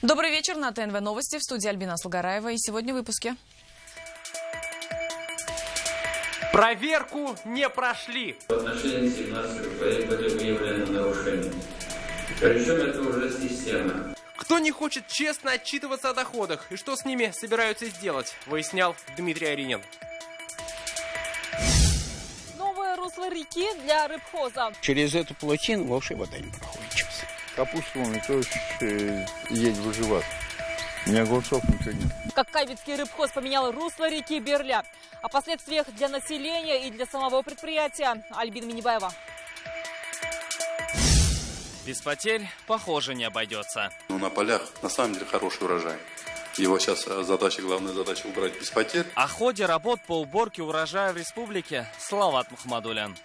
Добрый вечер, на ТНВ Новости, в студии Альбина Слугараева. И сегодня в выпуске. Проверку не прошли. В отношении 17 руководителей были выявлены нарушения. Причем это уже система. Кто не хочет честно отчитываться о доходах и что с ними собираются сделать, выяснял Дмитрий Аринин. Новое русло реки для рыбхоза. Через эту плотину вообще вода не проходит. Капусту вон, и то есть выживать. Ни огурцов, ничего нет. Как кабельский рыбхоз поменял русло реки Берля. О последствиях для населения и для самого предприятия. Альбина Минибаева. Без потерь, похоже, не обойдется. На полях на самом деле хороший урожай. Его сейчас главная задача убрать без потерь. О ходе работ по уборке урожая в республике Салават Мухаммадуллин.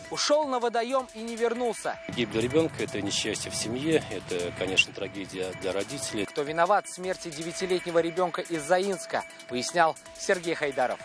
Ушел на водоем и не вернулся. Гибель ребенка – это несчастье в семье, это, конечно, трагедия для родителей. Кто виноват в смерти 9-летнего ребенка из Заинска, выяснял Сергей Хайдаров.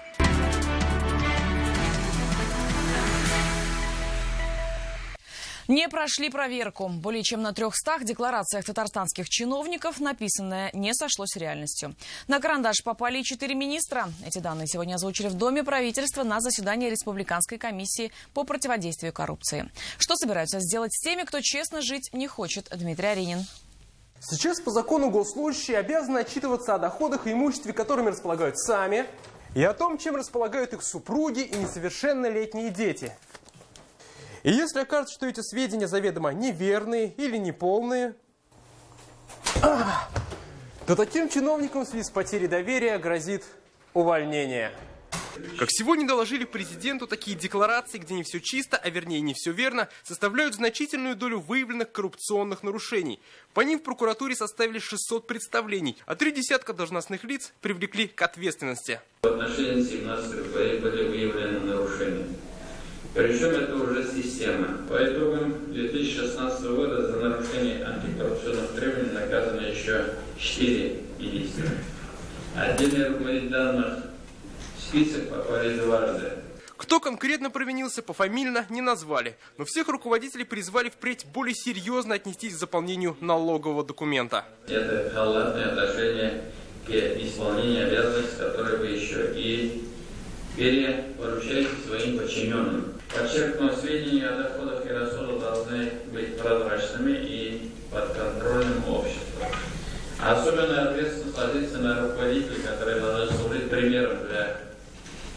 Не прошли проверку. Более чем на 300 декларациях татарстанских чиновников написанное не сошлось с реальностью. На карандаш попали 4 министра. Эти данные сегодня озвучили в Доме правительства на заседании Республиканской комиссии по противодействию коррупции. Что собираются сделать с теми, кто честно жить не хочет? Дмитрий Аринин. Сейчас по закону госслужащие обязаны отчитываться о доходах и имуществе, которыми располагают сами, и о том, чем располагают их супруги и несовершеннолетние дети. И если окажется, что эти сведения заведомо неверные или неполные, то таким чиновникам в связи с потерей доверия грозит увольнение. Как сегодня доложили президенту, такие декларации, где не все чисто, а вернее не все верно, составляют значительную долю выявленных коррупционных нарушений. По ним в прокуратуре составили 600 представлений, а 3 десятка должностных лиц привлекли к ответственности. В отношении 17 руководителей были выявлены нарушения. Причем это уже система. По итогам 2016 года за нарушение антикоррупционных требований наказано еще 4 министра. Отдельные руководители данных в список попали дважды. Кто конкретно провинился, пофамильно не назвали, но всех руководителей призвали впредь более серьезно отнестись к заполнению налогового документа. Это халатное отношение к исполнению обязанностей, которые вы еще и поручаете своим подчиненным. Подчеркну, сведения о доходах и расходах должны быть прозрачными и подконтрольным обществом. Особенно ответственность ложится на руководителей, которые должны служить примером для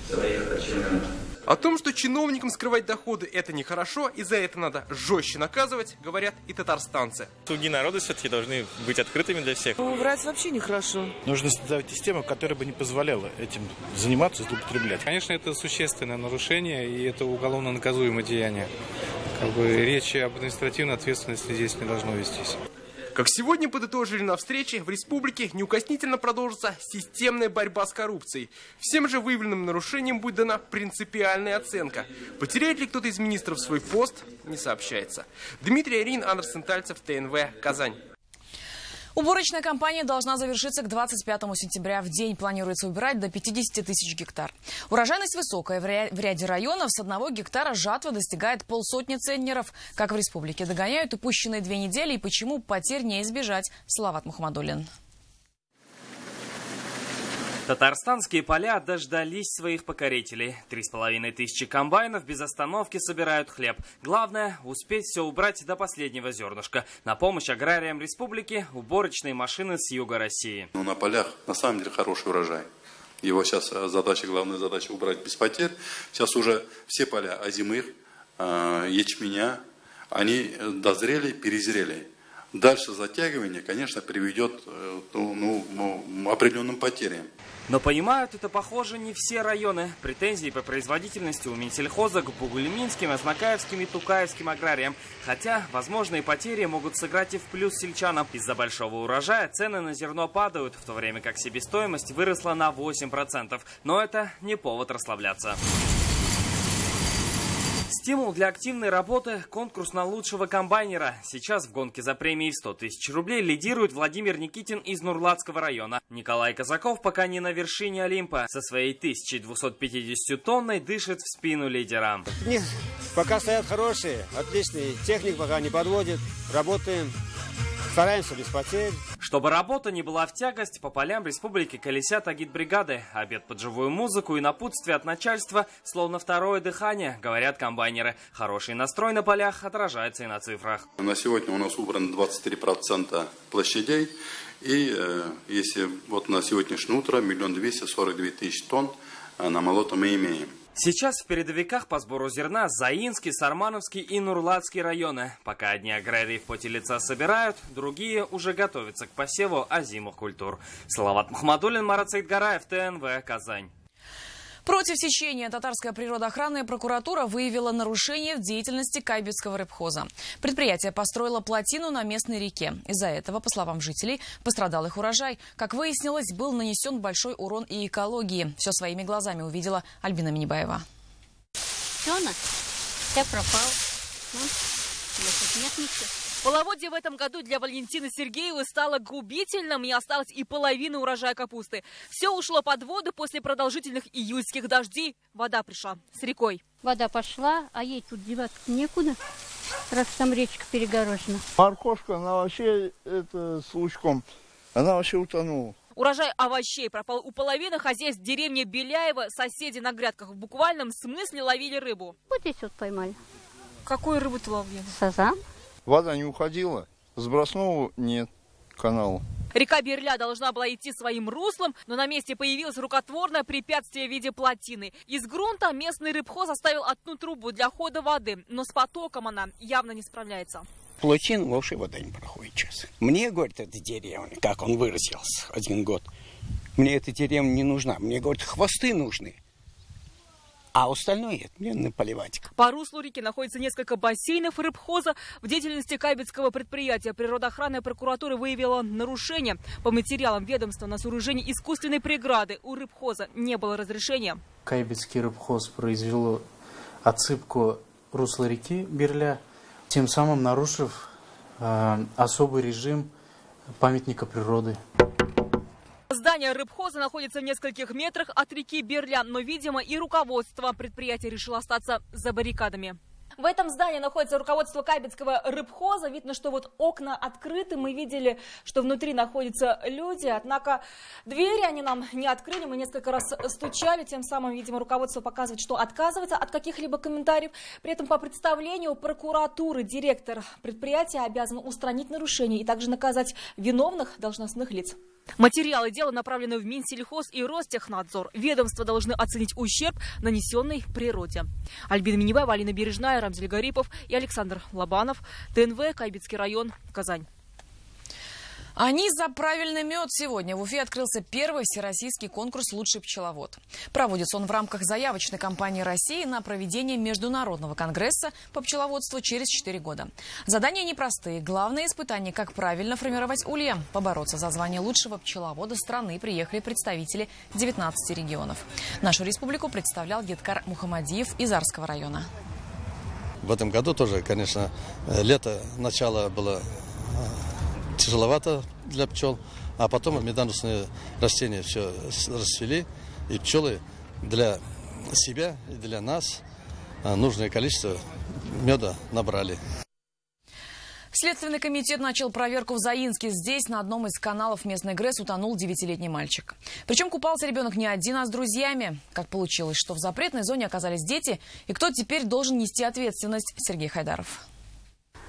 своих подчиненных. О том, что чиновникам скрывать доходы – это нехорошо, и за это надо жестче наказывать, говорят и татарстанцы. Слуги народа все-таки должны быть открытыми для всех. Врать вообще нехорошо. Нужно создавать систему, которая бы не позволяла этим заниматься, злоупотреблять. Конечно, это существенное нарушение, и это уголовно наказуемое деяние. Речи об административной ответственности здесь не должно вестись. Как сегодня подытожили на встрече, в республике неукоснительно продолжится системная борьба с коррупцией. Всем же выявленным нарушениям будет дана принципиальная оценка. Потеряет ли кто-то из министров свой пост, не сообщается. Дмитрий Аринин, Андерсон Тальцев, ТНВ, Казань. Уборочная кампания должна завершиться к 25 сентября. В день планируется убирать до 50 тысяч гектар. Урожайность высокая. В ряде районов с 1 гектара жатва достигает 500 центнеров. Как в республике догоняют упущенные 2 недели и почему потерь не избежать. Салават Мухаммадуллин. Татарстанские поля дождались своих покорителей. 3500 комбайнов без остановки собирают хлеб. Главное – успеть все убрать до последнего зернышка. На помощь аграриям республики – уборочные машины с юга России. На полях на самом деле хороший урожай. Его сейчас главная задача убрать без потерь. Сейчас уже все поля озимых, ячменя, они дозрели, перезрели. Дальше затягивание, конечно, приведет к определенным потерям. Но понимают это, похоже, не все районы. Претензии по производительности у Минсельхоза к бугульминским, Азнакаевским и Тукаевским аграриям. Хотя возможные потери могут сыграть и в плюс сельчанам. Из-за большого урожая цены на зерно падают, в то время как себестоимость выросла на 8%. Но это не повод расслабляться. Стимул для активной работы – конкурс на лучшего комбайнера. Сейчас в гонке за премией в 100 тысяч рублей лидирует Владимир Никитин из Нурлатского района. Николай Казаков пока не на вершине Олимпа. Со своей 1250 тонной дышит в спину лидера. Пока стоят хорошие, отличные. Техник пока не подводит. Работаем. Стараемся без потерь. Чтобы работа не была в тягость, по полям республики колесят агитбригады. Обед под живую музыку и напутствие от начальства, словно второе дыхание, говорят комбайнеры. Хороший настрой на полях отражается и на цифрах. На сегодня у нас убрано 23% площадей. И если вот на сегодняшнее утро 1 242 000 тонн намолота мы имеем. Сейчас в передовиках по сбору зерна Заинский, Сармановский и Нурлатский районы. Пока одни аграрии в поте лица собирают, другие уже готовятся к посеву озимых культур. Салават Махмадуллин, Марат Саидгараев, ТНВ, Казань. Против сечения татарская природоохранная прокуратура выявила нарушение в деятельности Кайбецкого рыбхоза. Предприятие построило плотину на местной реке. Из-за этого, по словам жителей, пострадал их урожай. Как выяснилось, был нанесен большой урон и экологии. Все своими глазами увидела Альбина Минибаева. Все, вся пропал. Нет ничего. Половодье в этом году для Валентины Сергеевой стало губительным, не осталось и половины урожая капусты. Все ушло под воду после продолжительных июльских дождей. Вода пришла с рекой. Вода пошла, а ей тут деваться некуда, раз там речка перегорожена. Морковка, она вообще с лучком, она вообще утонула. Урожай овощей пропал у половины хозяйств деревни Беляева. Соседи на грядках в буквальном смысле ловили рыбу. Вот здесь вот поймали. Какую рыбу ты ловил? Сазан. Вода не уходила, сбросного нет канала. Река Берля должна была идти своим руслом, но на месте появилось рукотворное препятствие в виде плотины. Из грунта местный рыбхоз оставил одну трубу для хода воды, но с потоком она явно не справляется. Получин вовсе вода не проходит сейчас. Мне, говорит, эта деревня, как он выразился 1 год, мне эта деревня не нужна. Мне, говорит, хвосты нужны. А остальное мне поливать. По руслу реки находится несколько бассейнов рыбхоза. В деятельности Кайбецкого предприятия природоохранная прокуратура выявила нарушение. По материалам ведомства на сооружение искусственной преграды у рыбхоза не было разрешения. Кайбецкий рыбхоз произвел отсыпку русла реки Берля, тем самым нарушив особый режим памятника природы. Здание рыбхоза находится в нескольких метрах от реки Берля, но, видимо, и руководство предприятия решило остаться за баррикадами. В этом здании находится руководство Кайбецкого рыбхоза. Видно, что вот окна открыты. Мы видели, что внутри находятся люди. Однако двери они нам не открыли. Мы несколько раз стучали. Тем самым, видимо, руководство показывает, что отказывается от каких-либо комментариев. При этом по представлению прокуратуры директор предприятия обязан устранить нарушения и также наказать виновных должностных лиц. Материалы дела направлены в Минсельхоз и Ростехнадзор. Ведомства должны оценить ущерб, нанесенный природе. Альбина Минибаева, Алина Бережная, Рамзель Гарипов и Александр Лобанов. ТНВ, Кайбецкий район, Казань. Они за правильный мед. Сегодня в Уфе открылся первый всероссийский конкурс «Лучший пчеловод». Проводится он в рамках заявочной кампании России на проведение международного конгресса по пчеловодству через 4 года. Задания непростые. Главное испытание – как правильно формировать улья. Побороться за звание лучшего пчеловода страны приехали представители 19 регионов. Нашу республику представлял Гедкар Мухамадиев из Арского района. В этом году тоже, конечно, лето, начало было тяжеловато для пчел, а потом медоносные растения все расцвели, и пчелы для себя и для нас нужное количество меда набрали. Следственный комитет начал проверку в Заинске. Здесь на одном из каналов местной ГРЭС утонул 9-летний мальчик. Причем купался ребенок не один, а с друзьями. Как получилось, что в запретной зоне оказались дети, и кто теперь должен нести ответственность? Сергей Хайдаров.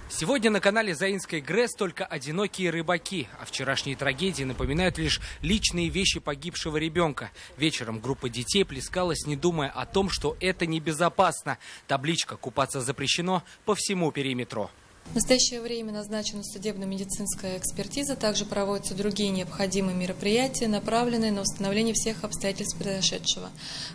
Сегодня на канале Заинской ГРЭС только одинокие рыбаки. А вчерашние трагедии напоминают лишь личные вещи погибшего ребенка. Вечером группа детей плескалась, не думая о том, что это небезопасно. Табличка «Купаться запрещено» по всему периметру. В настоящее время назначена судебно-медицинская экспертиза. Также проводятся другие необходимые мероприятия, направленные на установление всех обстоятельств произошедшего.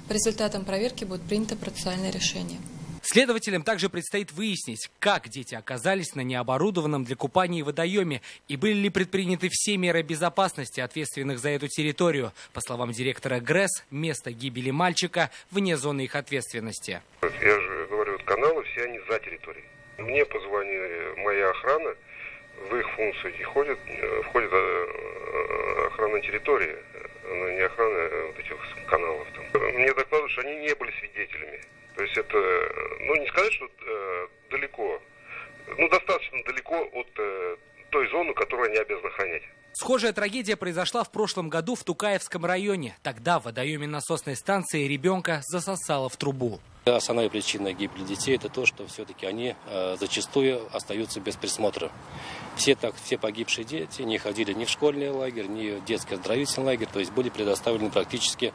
По результатам проверки будет принято процессуальное решение. Следователям также предстоит выяснить, как дети оказались на необорудованном для купания водоеме и были ли предприняты все меры безопасности ответственных за эту территорию. По словам директора ГРЭС, место гибели мальчика вне зоны их ответственности. Я же говорю, вот каналы все они за территорией. Мне позвонила моя охрана, в их функции входит охрана территории, она не охрана вот этих каналов. Мне докладывают, что они не были свидетелями. То есть это, не сказать, что далеко, достаточно далеко от той зоны, которую они обязаны охранять. Схожая трагедия произошла в прошлом году в Тукаевском районе. Тогда в водоеме насосной станции ребенка засосало в трубу. Основная причина гибели детей – это то, что все-таки они зачастую остаются без присмотра. Все погибшие дети не ходили ни в школьный лагерь, ни в детский оздоровительный лагерь, то есть были предоставлены практически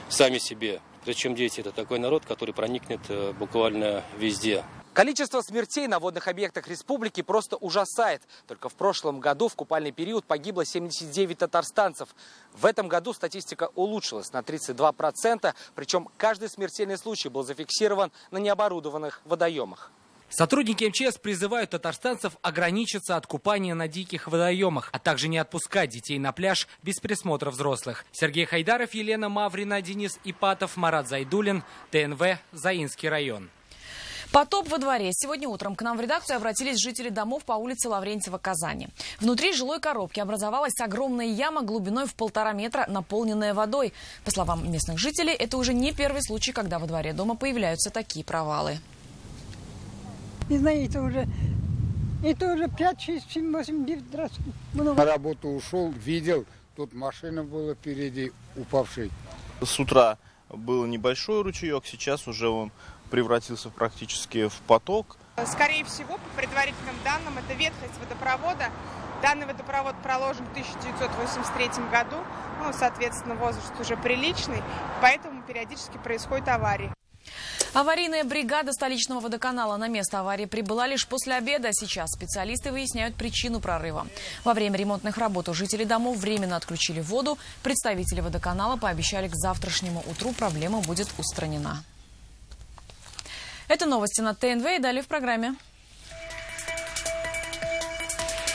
сами себе. Причем дети – это такой народ, который проникнет буквально везде. Количество смертей на водных объектах республики просто ужасает. Только в прошлом году в купальный период погибло 79 татарстанцев. В этом году статистика улучшилась на 32%, причем каждый смертельный случай был зафиксирован на необорудованных водоемах. Сотрудники МЧС призывают татарстанцев ограничиться от купания на диких водоемах, а также не отпускать детей на пляж без присмотра взрослых. Сергей Хайдаров, Елена Маврина, Денис Ипатов, Марат Зайдуллин, ТНВ, Заинский район. Потоп во дворе. Сегодня утром к нам в редакцию обратились жители домов по улице Лаврентьева, Казани. Внутри жилой коробки образовалась огромная яма глубиной в 1,5 метра, наполненная водой. По словам местных жителей, это уже не первый случай, когда во дворе дома появляются такие провалы. Не знаю, это уже 5, 6, 7, 8, 9 раз. На работу ушел, видел, тут машина была впереди упавшей. С утра был небольшой ручеек, сейчас уже он превратился практически в поток. Скорее всего, по предварительным данным, это ветхость водопровода. Данный водопровод проложен в 1983 году, соответственно, возраст уже приличный, поэтому периодически происходят аварии. Аварийная бригада столичного водоканала на место аварии прибыла лишь после обеда. Сейчас специалисты выясняют причину прорыва. Во время ремонтных работ у жителей домов временно отключили воду. Представители водоканала пообещали, к завтрашнему утру проблема будет устранена. Это новости на ТНВ и далее в программе.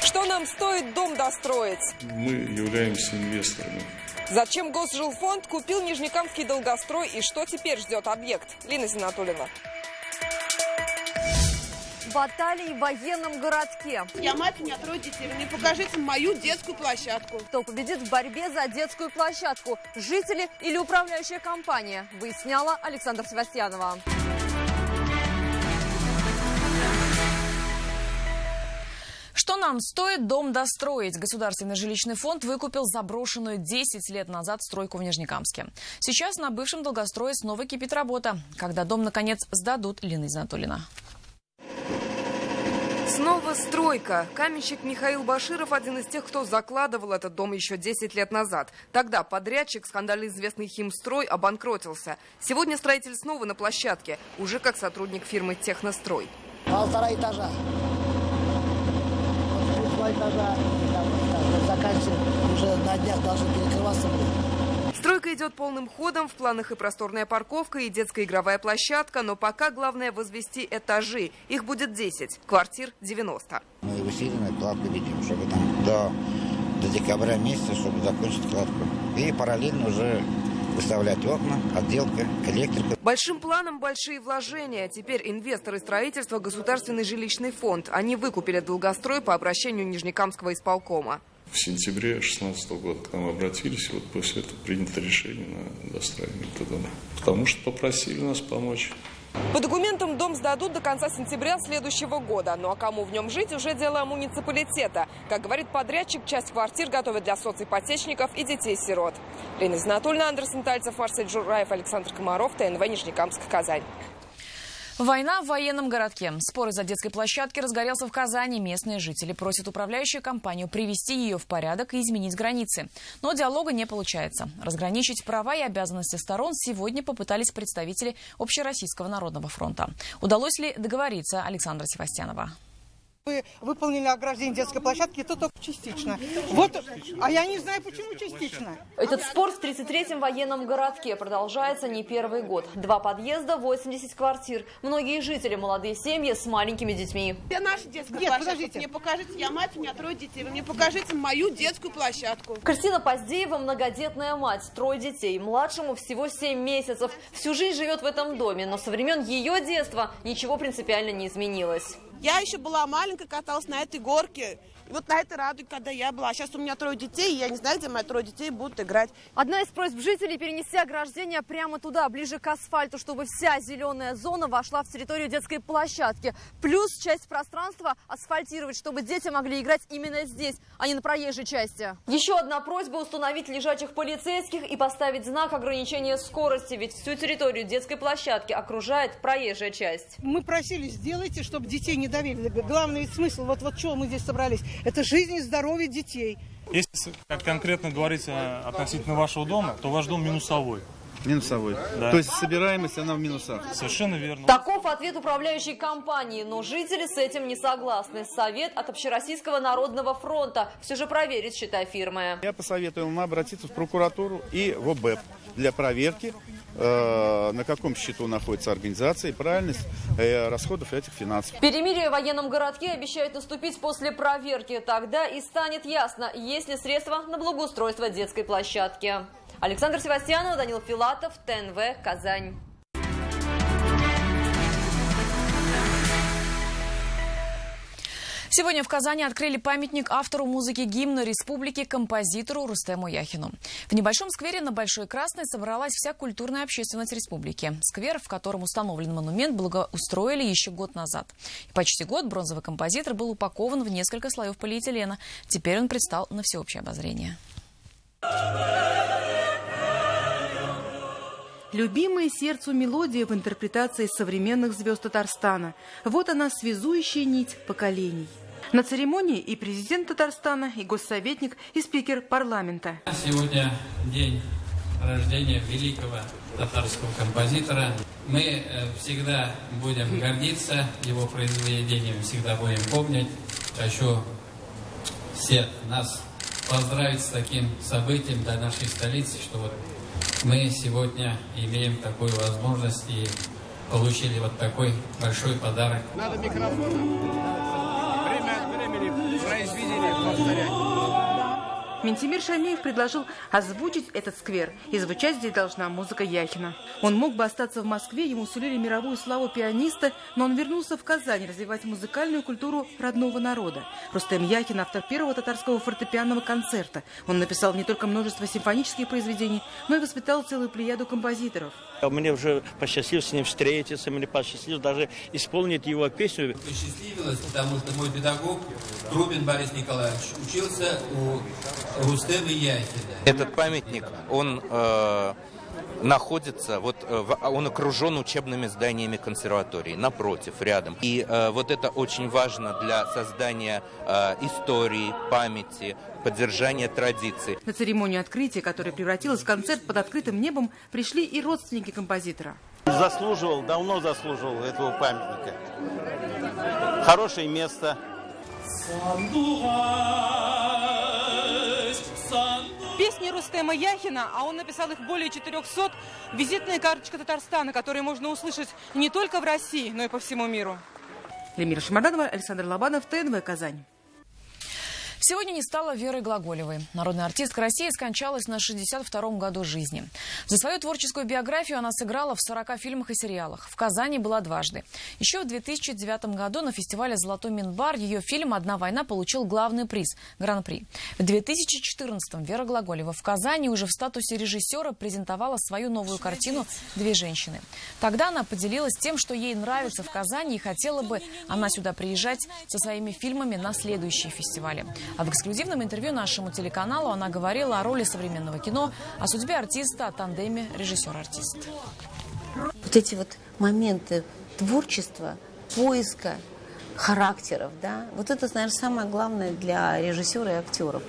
Что нам стоит дом достроить? Мы являемся инвесторами. Зачем Госжилфонд купил Нижнекамский долгострой и что теперь ждет объект? Лина Зинатуллина. Баталии в военном городке. Я мать, у меня 3 детей. Вы мне покажите мою детскую площадку. Кто победит в борьбе за детскую площадку? Жители или управляющая компания? Выясняла Александра Севастьянова. Что нам стоит дом достроить? Государственный жилищный фонд выкупил заброшенную 10 лет назад стройку в Нижнекамске. Сейчас на бывшем долгострое снова кипит работа. Когда дом, наконец, сдадут, Лина Изанатуллина. Снова стройка. Каменщик Михаил Баширов – один из тех, кто закладывал этот дом еще 10 лет назад. Тогда подрядчик, скандально известный «Химстрой», обанкротился. Сегодня строитель снова на площадке, уже как сотрудник фирмы «Технострой». 1,5 этажа. 2 этажа заканчиваем. Уже на днях должны перекрываться. Стройка идет полным ходом, в планах и просторная парковка, и детская игровая площадка, но пока главное возвести этажи. Их будет 10, квартир 90. Мы усиленную кладку видим, чтобы там до декабря месяца, чтобы закончить кладку. И параллельно уже выставлять окна, отделка, электрика. Большим планом большие вложения. Теперь инвесторы строительства – Государственный жилищный фонд. Они выкупили долгострой по обращению Нижнекамского исполкома. В сентябре 2016 года к нам обратились, и вот после этого принято решение на достраивание этого дома. Потому что попросили нас помочь. По документам дом сдадут до конца сентября следующего года. Ну а кому в нем жить, уже дело муниципалитета. Как говорит подрядчик, часть квартир готовят для соципотечников и детей-сирот. Лена Зинатуллина, Андерсон Тальцев, Марсель Джураев, Александр Комаров, ТНВ, Нижнекамск, Казань. Война в военном городке. Спор из-за детской площадки разгорелся в Казани. Местные жители просят управляющую компанию привести ее в порядок и изменить границы. Но диалога не получается. Разграничить права и обязанности сторон сегодня попытались представители Общероссийского народного фронта. Удалось ли договориться? Александра Севастьянова. Вы выполнили ограждение детской площадки, то только частично. Вот, а я не знаю, почему частично. Этот спор в 33-м военном городке продолжается не первый год. 2 подъезда, 80 квартир. Многие жители, молодые семьи с маленькими детьми. Где наша детская площадка? Подождите. Мне покажите, я мать, у меня 3 детей. Вы мне покажите мою детскую площадку. Кристина Поздеева – многодетная мать, 3 детей. Младшему всего 7 месяцев. Всю жизнь живет в этом доме, но со времен ее детства ничего принципиально не изменилось. Я еще была маленькая, каталась на этой горке. Вот на этой радуге, когда я была. Сейчас у меня 3 детей, и я не знаю, где мои 3 детей будут играть. Одна из просьб жителей перенести ограждение прямо туда, ближе к асфальту, чтобы вся зеленая зона вошла в территорию детской площадки. Плюс часть пространства асфальтировать, чтобы дети могли играть именно здесь, а не на проезжей части. Еще одна просьба – установить лежачих полицейских и поставить знак ограничения скорости, ведь всю территорию детской площадки окружает проезжая часть. Мы просили, сделайте, чтобы детей не давили. Главный смысл, вот чего мы здесь собрались, это жизнь и здоровье детей. Если конкретно говорить относительно вашего дома, то ваш дом минусовой. Минусовой. Да. То есть собираемость, она в минусах. Совершенно верно. Таков ответ управляющей компании, но жители с этим не согласны. Совет от Общероссийского народного фронта все же проверит счета фирмы. Я посоветую им обратиться в прокуратуру и в ОБЭП для проверки, на каком счету находится организация и правильность расходов этих финансов. Перемирие в военном городке обещают наступить после проверки. Тогда и станет ясно, есть ли средства на благоустройство детской площадки. Александр Севастьянов, Данил Филатов, ТНВ, Казань. Сегодня в Казани открыли памятник автору музыки гимна республики, композитору Рустему Яхину. В небольшом сквере на Большой Красной собралась вся культурная общественность республики. Сквер, в котором установлен монумент, благоустроили еще год назад. И почти год бронзовый композитор был упакован в несколько слоев полиэтилена. Теперь он предстал на всеобщее обозрение. Любимая сердцу мелодия в интерпретации современных звезд Татарстана. Вот она, связующая нить поколений. На церемонии и президент Татарстана, и госсоветник, и спикер парламента. Сегодня день рождения великого татарского композитора. Мы всегда будем гордиться его произведением, всегда будем помнить. Хочу всех нас поздравить с таким событием для нашей столицы, что вот мы сегодня имеем такую возможность и получили вот такой большой подарок. Надо микрофоном время от времени произведение повторять. Ментимир Шамиев предложил озвучить этот сквер, и звучать здесь должна музыка Яхина. Он мог бы остаться в Москве, ему сулили мировую славу пианиста, но он вернулся в Казань развивать музыкальную культуру родного народа. Рустем Яхин – автор первого татарского фортепианного концерта. Он написал не только множество симфонических произведений, но и воспитал целую плеяду композиторов. Мне уже посчастливилось с ним встретиться, мне посчастливилось даже исполнить его песню. Посчастливилось, потому что мой педагог Трубин Борис Николаевич учился у Рустема Яхина. Этот памятник, он находится, он окружен учебными зданиями консерватории, напротив, рядом. И вот это очень важно для создания истории, памяти, поддержания традиций. На церемонию открытия, которая превратилась в концерт под открытым небом, пришли и родственники композитора. Давно заслуживал этого памятника. Хорошее место. Песни Рустема Яхина, а он написал их более 400, визитная карточка Татарстана, которую можно услышать не только в России, но и по всему миру. Эльмира Шамарданова, Александр Лобанов, ТНВ, Казань. Сегодня не стало Веры Глаголевой. Народная артистка России скончалась на 62-м году жизни. За свою творческую биографию она сыграла в 40 фильмах и сериалах. В Казани была дважды. Еще в 2009 году на фестивале «Золотой Минбар» ее фильм «Одна война» получил главный приз – Гран-при. В 2014-м Вера Глаголева в Казани уже в статусе режиссера презентовала свою новую картину «Две женщины». Тогда она поделилась тем, что ей нравится в Казани, и хотела бы она сюда приезжать со своими фильмами на следующие фестивали. А в эксклюзивном интервью нашему телеканалу она говорила о роли современного кино, о судьбе артиста, о тандеме режиссер-артист. Вот эти вот моменты творчества, поиска характеров, да, вот это, наверное, самое главное для режиссера и актеров.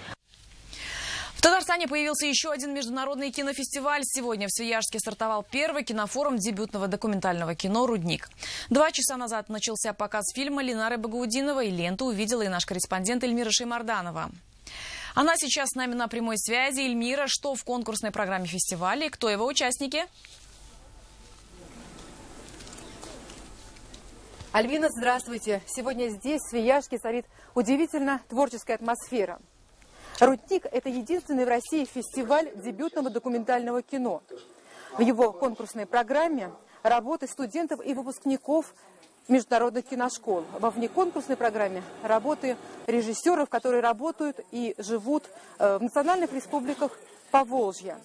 В Татарстане появился еще один международный кинофестиваль. Сегодня в Свияжске стартовал первый кинофорум дебютного документального кино «Рудник». 2 часа назад начался показ фильма Ленары Багаудиновой. Ленту увидела и наш корреспондент Эльмира Шеймарданова. Она сейчас с нами на прямой связи. Эльмира, что в конкурсной программе фестиваля и кто его участники? Альбина, здравствуйте. Сегодня здесь, в Свияжске, царит удивительно творческая атмосфера. «Рудник» – это единственный в России фестиваль дебютного документального кино. В его конкурсной программе работы студентов и выпускников международных киношкол. Во внеконкурсной программе работы режиссеров, которые работают и живут в национальных республиках Поволжья.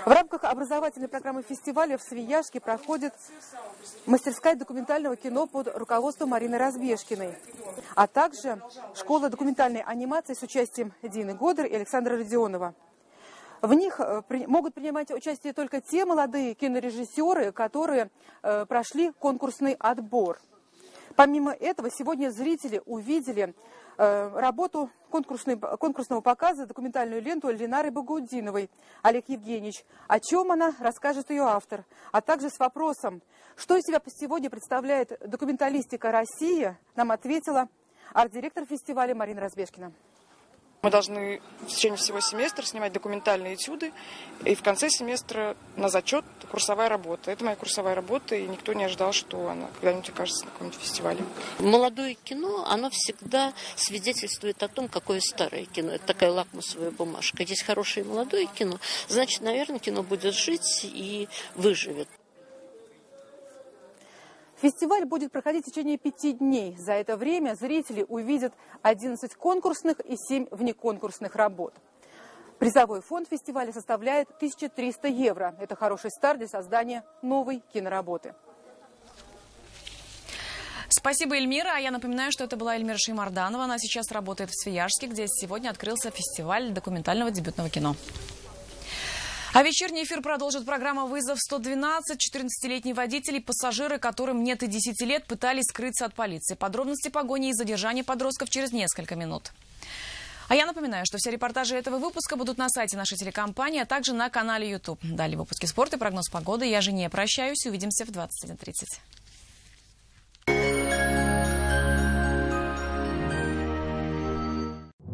В рамках образовательной программы фестиваля в Свияжске проходит мастерская документального кино под руководством Марины Разбежкиной, а также школа документальной анимации с участием Дины Годер и Александра Родионова. В них могут принимать участие только те молодые кинорежиссеры, которые прошли конкурсный отбор. Помимо этого, сегодня зрители увидели работу конкурсного показа, документальную ленту Ленары Багаудиновой «Олег Евгеньевич». О чем она, расскажет ее автор. А также с вопросом, что из себя сегодня представляет документалистика России, нам ответила арт-директор фестиваля Марина Разбежкина. Мы должны в течение всего семестра снимать документальные этюды, и в конце семестра на зачет курсовая работа. Это моя курсовая работа, и никто не ожидал, что она когда-нибудь окажется на каком-нибудь фестивале. Молодое кино, оно всегда свидетельствует о том, какое старое кино. Это такая лакмусовая бумажка. Есть хорошее молодое кино, значит, наверное, кино будет жить и выживет. Фестиваль будет проходить в течение 5 дней. За это время зрители увидят 11 конкурсных и 7 внеконкурсных работ. Призовой фонд фестиваля составляет 1300 евро. Это хороший старт для создания новой киноработы. Спасибо, Эльмира. А я напоминаю, что это была Эльмира Шеймарданова. Она сейчас работает в Свияжске, где сегодня открылся фестиваль документального дебютного кино. А вечерний эфир продолжит программа «Вызов 112». 14-летний водитель и пассажиры, которым нет и 10 лет, пытались скрыться от полиции. Подробности погони и задержания подростков через несколько минут. А я напоминаю, что все репортажи этого выпуска будут на сайте нашей телекомпании, а также на канале YouTube. Далее выпуски спорта и прогноз погоды. Я же не прощаюсь. Увидимся в 21:30.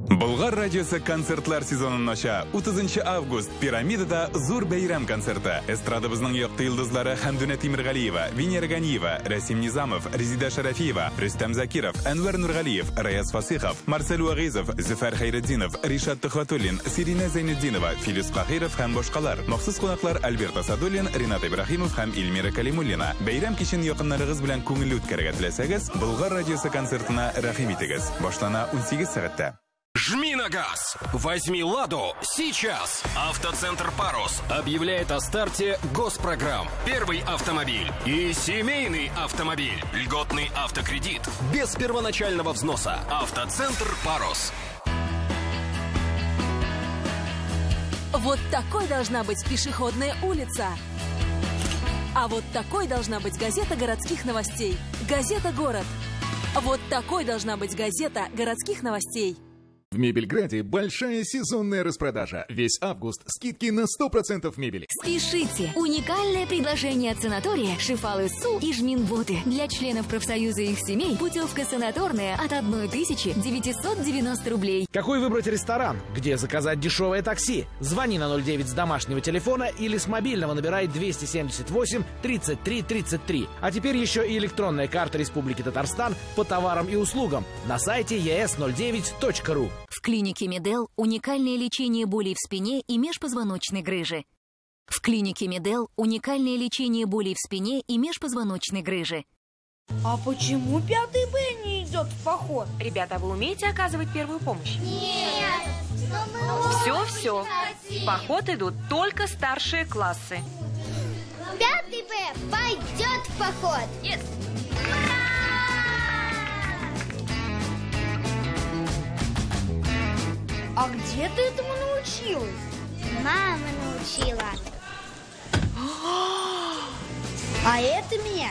Болгар радиосы концертлар сезонын ача. 30 август Пирамидада зур бәйрәм концерты. Эстрадабызның якты йолдызлары Хәмдүнә Тимиргалиева, Венера Ганиева, Расим Низамов, Резида Шарафиева, Рөстәм Закиров, Әнвәр Нургалиев, Раяз Фасихов, Марсель Вагизов, Зөфәр Хәйретдинов, Ришат Төхвәтуллин, Сирина Зайнетдинова, Филис Кахиров һәм башкалар. Махсус кунаклар Альберт Асадуллин, Ринат Ибрахимов һәм Эльмира Калимуллина. Бәйрәм кичен якыннарыгыз белән күңелле үткәрергә теләсәгез, Болгар радиосы концертына рәхим итегез. Башлана 18 сәгатьтә. Жми на газ! Возьми «Ладу» сейчас! Автоцентр «Парус» объявляет о старте госпрограмм. Первый автомобиль и семейный автомобиль. Льготный автокредит без первоначального взноса. Автоцентр «Парус». Вот такой должна быть пешеходная улица. А вот такой должна быть газета городских новостей. Газета «Город». Вот такой должна быть газета городских новостей. В Мебельграде большая сезонная распродажа. Весь август скидки на 100% мебели. Спешите! Уникальное предложение от санатория Шифалы-Су и Жминботы. Для членов профсоюза и их семей путевка санаторная от 1990 рублей. Какой выбрать ресторан? Где заказать дешевое такси? Звони на 09 с домашнего телефона или с мобильного набирай 278 33 33. А теперь еще и электронная карта Республики Татарстан по товарам и услугам на сайте es09.ru. В клинике Медел уникальное лечение болей в спине и межпозвоночной грыжи. В клинике Медел уникальное лечение болей в спине и межпозвоночной грыжи. А почему 5 Б не идет в поход? Ребята, вы умеете оказывать первую помощь? Нет! Все. В поход идут только старшие классы. 5 Б пойдет в поход! Yes. А где ты этому научилась? Мама научила. А это меня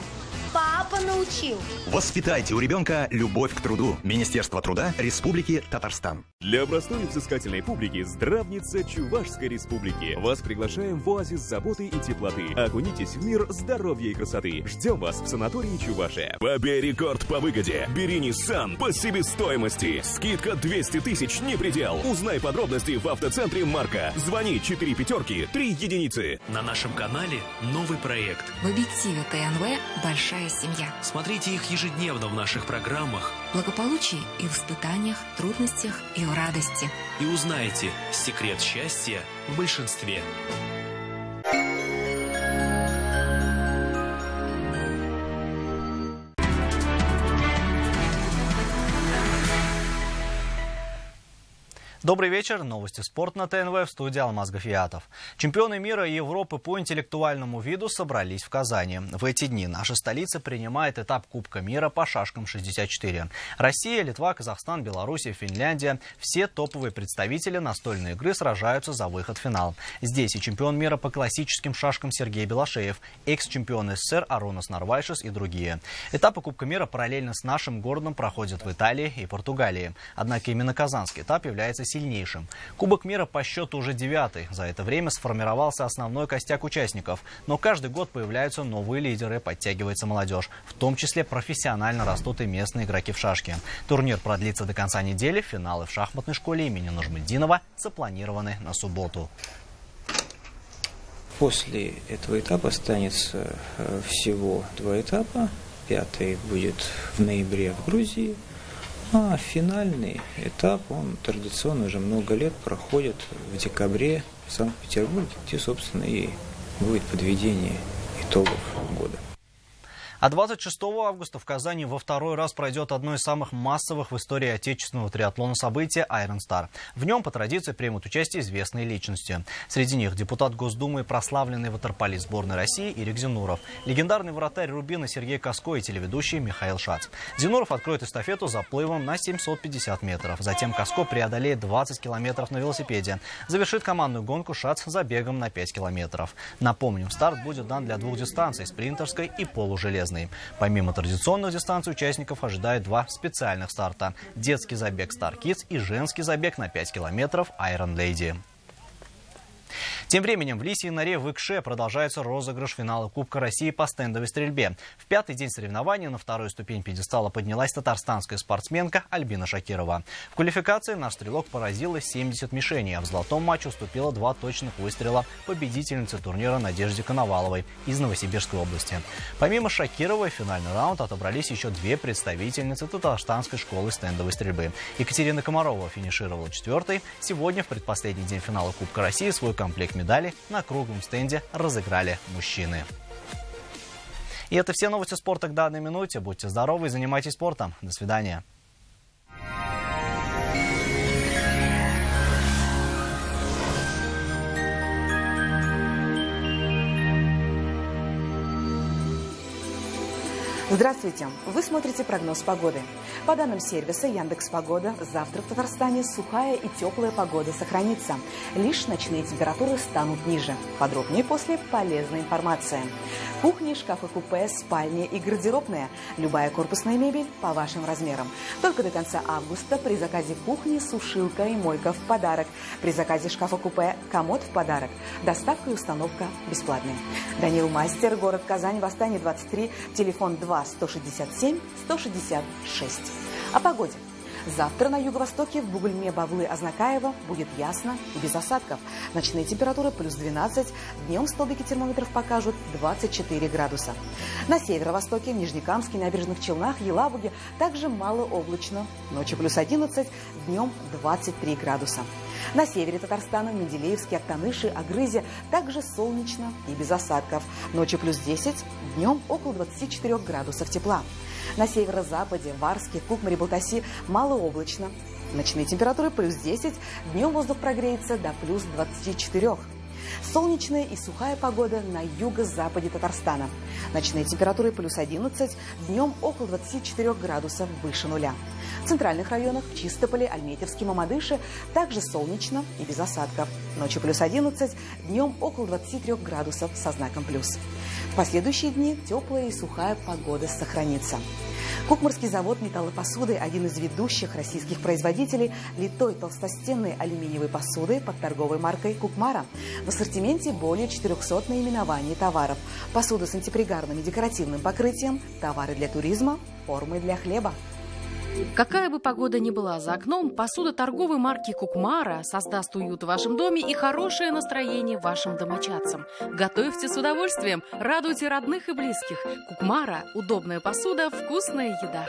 папа научил. Воспитайте у ребенка любовь к труду. Министерство труда Республики Татарстан. Для областной и взыскательной публики здравница Чувашской Республики. Вас приглашаем в оазис заботы и теплоты. Окунитесь в мир здоровья и красоты. Ждем вас в санатории Чувашия. Побей рекорд по выгоде. Бери Nissan по себестоимости. Скидка 200 тысяч не предел. Узнай подробности в автоцентре Марка. Звони 4 пятерки 3 единицы. На нашем канале новый проект. В объективе ТНВ большая семья. Смотрите их ежедневно в наших программах. Благополучие и в испытаниях, трудностях и в радости. И узнаете секрет счастья в большинстве. Добрый вечер. Новости спорта на ТНВ, в студии Алмаз Гафиятов. Чемпионы мира и Европы по интеллектуальному виду собрались в Казани. В эти дни наша столица принимает этап Кубка мира по шашкам 64. Россия, Литва, Казахстан, Белоруссия, Финляндия – все топовые представители настольной игры сражаются за выход в финал. Здесь и чемпион мира по классическим шашкам Сергей Белошеев, экс-чемпион СССР Аронас Нарвайшис и другие. Этапы Кубка мира параллельно с нашим городом проходят в Италии и Португалии. Однако именно казанский этап является сильнейшим. Кубок мира по счету уже 9-й. За это время сформировался основной костяк участников. Но каждый год появляются новые лидеры, подтягивается молодежь. В том числе профессионально растут и местные игроки в шашки. Турнир продлится до конца недели. Финалы в шахматной школе имени Нажмутдинова запланированы на субботу. После этого этапа останется всего 2 этапа. 5-й будет в ноябре в Грузии. А финальный этап, он традиционно уже много лет проходит в декабре в Санкт-Петербурге, где, собственно, и будет подведение итогов года. А 26 августа в Казани во второй раз пройдет одно из самых массовых в истории отечественного триатлона события Iron Star. В нем по традиции примут участие известные личности. Среди них депутат Госдумы и прославленный ватерполист сборной России Ирик Зинуров, легендарный вратарь Рубина Сергей Коско и телеведущий Михаил Шац. Зинуров откроет эстафету заплывом на 750 метров. Затем Коско преодолеет 20 километров на велосипеде. Завершит командную гонку Шац забегом на 5 километров. Напомним, старт будет дан для 2 дистанций – спринтерской и полужелезной. Помимо традиционных дистанций участников ожидает 2 специальных старта. Детский забег Star Kids и женский забег на 5 километров Iron Lady. Тем временем в Лисьей норе в Икше продолжается розыгрыш финала Кубка России по стендовой стрельбе. В 5-й день соревнований на 2-ю ступень пьедестала поднялась татарстанская спортсменка Альбина Шакирова. В квалификации наш стрелок поразила 70 мишеней, а в золотом матче уступила 2 точных выстрела победительнице турнира Надежде Коноваловой из Новосибирской области. Помимо Шакировой в финальный раунд отобрались еще 2 представительницы татарстанской школы стендовой стрельбы. Екатерина Комарова финишировала 4-й. Сегодня в предпоследний день финала Кубка России свой комплект медалей на круглом стенде разыграли мужчины. И это все новости спорта к данной минуте. Будьте здоровы и занимайтесь спортом. До свидания. Здравствуйте! Вы смотрите прогноз погоды. По данным сервиса Яндекс.Погода, завтра в Татарстане сухая и теплая погода сохранится. Лишь ночные температуры станут ниже. Подробнее после полезной информации. Кухни, шкафы-купе, спальня и гардеробная. Любая корпусная мебель по вашим размерам. Только до конца августа при заказе кухни сушилка и мойка в подарок. При заказе шкафа-купе комод в подарок. Доставка и установка бесплатные. Данил Мастер, город Казань, Восстание 23, телефон 2-167-166. О погоде. Завтра на юго-востоке в Бугульме, Бавлы, Азнакаево будет ясно и без осадков. Ночные температуры плюс 12, днем столбики термометров покажут 24 градуса. На северо-востоке, в Нижнекамске, Набережных Челнах, Елабуге также малооблачно. Ночью плюс 11, днем 23 градуса. На севере Татарстана, Менделеевске, Актаныши, Агрызе также солнечно и без осадков. Ночью плюс 10, днем около 24 градусов тепла. На северо-западе, в Арске, Кукмаре, Балтаси малооблачно. Ночные температуры плюс 10, днем воздух прогреется до плюс 24. Солнечная и сухая погода на юго-западе Татарстана. Ночные температуры плюс 11, днем около 24 градусов выше нуля. В центральных районах, в Чистополе, Альметьевске, Мамадыше также солнечно и без осадков. Ночью плюс 11, днем около 23 градусов со знаком плюс. В последующие дни теплая и сухая погода сохранится. Кукмарский завод металлопосуды – один из ведущих российских производителей литой толстостенной алюминиевой посуды под торговой маркой «Кукмара». В ассортименте более 400 наименований товаров. Посуда с антипригарным и декоративным покрытием, товары для туризма, формы для хлеба. Какая бы погода ни была за окном, посуда торговой марки «Кукмара» создаст уют в вашем доме и хорошее настроение вашим домочадцам. Готовьте с удовольствием, радуйте родных и близких. «Кукмара» – удобная посуда, вкусная еда.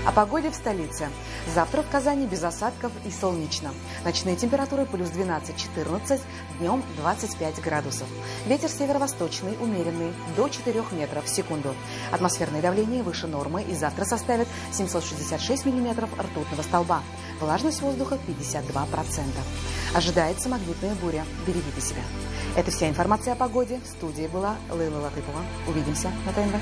О погоде в столице. Завтра в Казани без осадков и солнечно. Ночные температуры плюс 12-14, днем 25 градусов. Ветер северо-восточный, умеренный, до 4 метров в секунду. Атмосферное давление выше нормы и завтра составит 766 миллиметров ртутного столба. Влажность воздуха 52%. Ожидается магнитная буря. Берегите себя. Это вся информация о погоде. В студии была Лейла Латыпова. Увидимся на ТНВ.